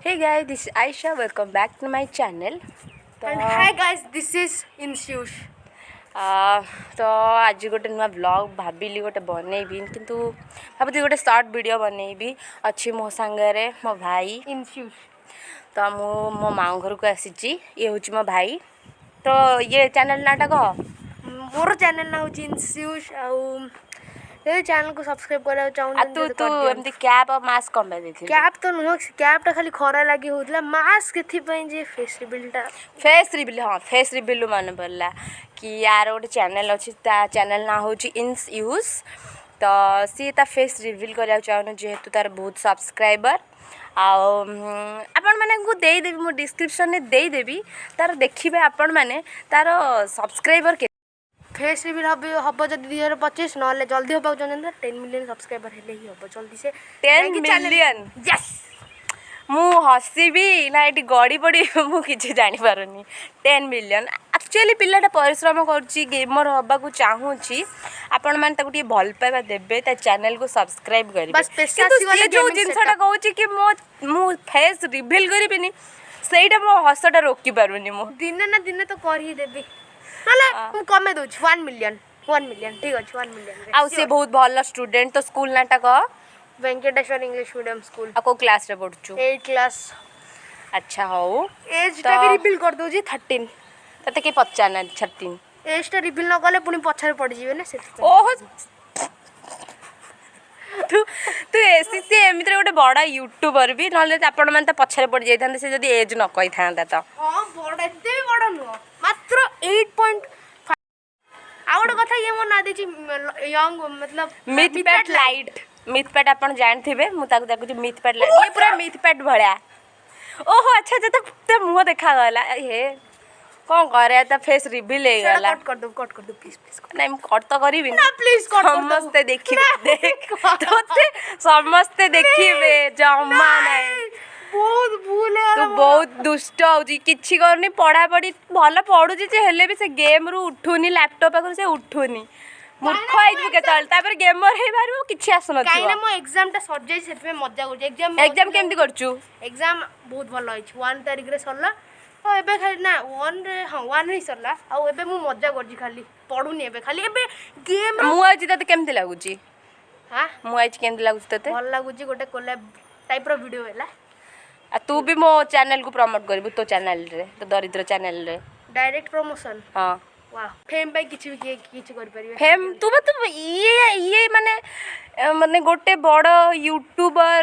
Hey guys, this is Aisha. Welcome back to my channel. And hi guys, this is Insyush. तो आज गोटे नुआ blog भाविली गोटे बनैबी किंतु भावी गोटे शॉर्ट वीडियो बनैबी अच्छी मो सांगरे मो भाई Insyush. तो मो माँ घर को आसी ये हूँ मो भाई तो ये चैनल नाटा कह मोर चैनल ना होची Insyush ये चैनल को सब्सक्राइब करा चाहूँ तू तू एमती कैप और मास्क कम देथि कैप तो नुह कैप टा खाली खरा लागि होतला मास्क केथि पई जे फेस रिवील हाँ फेस रिवील मन पड़ला कि यार गोटे चैनल अच्छी चैनल ना हूँ इनयूज तो सी ता फेस रिवील करा चाहूँ जेहेतु तार बहुत सब्सक्राइबर आपण मैंने को देदेवी मो डिस्क्रिप्शन में देदेवी तार देखिए आपण मैंने तार सब्सक्राइबर के फेस रिवील हम जब 2025 ना जल्दी होगा 10 मिलियन सब्सक्राइबर हेले ही हम जल्दी से 10 मिलियन यस मु हसबी ना ये गड़ी पड़ी मुझे जापारुनी 10 मिलियन एक्चुअली पिलाटा परिश्रम करुच्ची गेमर हवा को चाहूँगी आपण मैंने भल पाइबा देवे चैनल को सब्सक्राइब करेंगे जो जिनसा कहूँ कि मो फेस रिवील करी सहीटा मो हसटा रोकी पारुनी मु दिने ना दिने तो कर ही देबी नाले कमे दोछ 1 मिलियन ठीक अछि 1 मिलियन आ से बहुत भल स्टूडेंट तो स्कूल नाटा कह वेंकटेश्वर इंग्लिश मीडियम स्कूल आ को क्लास रे पढछु 8 क्लास अच्छा हो एज टा भी रिवील कर दो जी 13 तते के पचाना 13 एज टा रिवील न कले पुनी पछरे पड़ जिवे ना से ओह तू तू एसीसी एमित्र गोटे बड़ा यूट्यूबर भी नले आपण मन त पछरे पड़ जाई थांते से जदी एज न कहि थांता त हां बड़ा एते भी बड़ा न मात्र 8.5 आउट कथा ये मन ना देची यंग मतलब मिथपैट लाइट मिथपैट आपण जानथिबे मु ताको देखु मिथपैट लाइट ये पूरा मिथपैट भळ्या ओहो अच्छा अच्छा त मुंह देखा गला हे कौन करे त फेस रिवील हे गला कट कर दो प्लीज नहीं मैं कट तो करी ना प्लीज कट समस्ते देखिबे देख तोते समस्ते देखिबे जम्मा नहीं बहुत भूल है तू बहुत दुष्ट होजी किछि करनी पढ़ा पढ़ी भल पढुची जे हेले भी से गेम रु उठुनी लैपटॉप पर से उठुनी मूर्ख आइबु केतल तापर गेमर हे बारू किछि आसनो छ काइना मो एग्जाम टा सर जाई सेत में मजा कर एग्जाम केमती करछु एग्जाम बहुत भल होई 1 तारिख रे सरला ओ एबे खाली ना 1 रे हां 1 रे सरला आ एबे मु मजा करजी खाली पढुनी एबे खाली एबे गेम मु आज तते केमती लागुची हां मु आज केमती लागुची तते भल लागुची गोटे कोलैब टाइप रो वीडियो हैला आ तू भी मो चैनल को प्रमोट करबू तो चैनल रे तो दरिद्र चैनल रे डायरेक्ट प्रमोशन हां वाह फेम पे किछि भी किछि कर परिबे फेम तू ये माने गोटे बड़ यूट्यूबर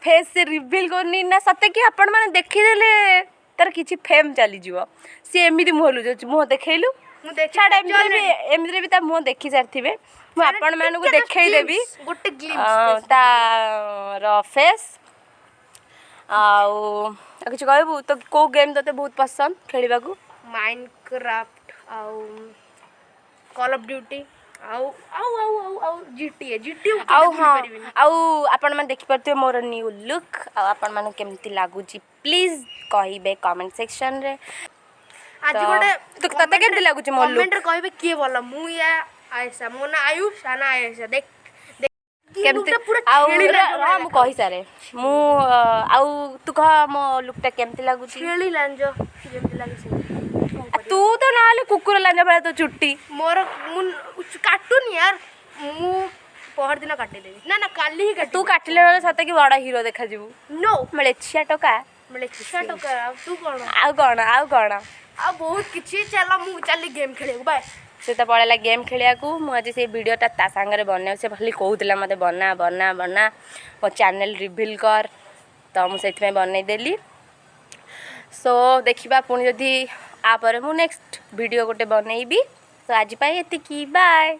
फेस से रिवील करनी ना सते कि आपण माने देखि देले तार किछि फेम चली जीवो सी एमिति मुहलु जो मुह देखैलु मु देख छाड़ एमिति भी ता मुह देखि सारथिबे मु आपण माने को देखै देबी गोटे ग्लिम्स ता रो फेस आउ किछि कहबू तो को गेम तते बहुत पसंद खेलिबा को माइनक्राफ्ट आउ कॉल ऑफ ड्यूटी आउ जीटीए आउ हाँ आउ आपण मन देखि परते मोर न्यू लुक आपण मन केमती लागुची प्लीज कहिबे कमेंट सेक्शन रे आज गोटे तो तते केमती लागुची मोर लुक कमेंट रे कहिबे के बोला मु या आयसा मोना आयुष आना आयसा देख केमती आउ हां मु कहि सारे मु आउ तू कह मो लुकटा केमती लागुची खेली लांजो जेमती लागे से तू तो नाले कुकुर लांजा भला तो चुट्टी मोर काटून यार मु पहर दिन काटे देबी ना काली ही काट तू काटिले वाला सते कि बड़ा हीरो देखा जीवू नो मले छिया टका मले छिया टका तू कोन आउ कोन आ बहुत किछि चला मु चली गेम खेले बाय से तो पड़ेगा गेम खेलिया को मु आज से वीडियोटा ता सांगरे बने से खाली कहूला मते बना बना बना मो चैनल रिवील कर तो मु सेति में बनै देली सो देखिबा पुनी जदी आ पर मु नेक्स्ट वीडियो गोटे बनैबी तो आज पाई एति की बाय।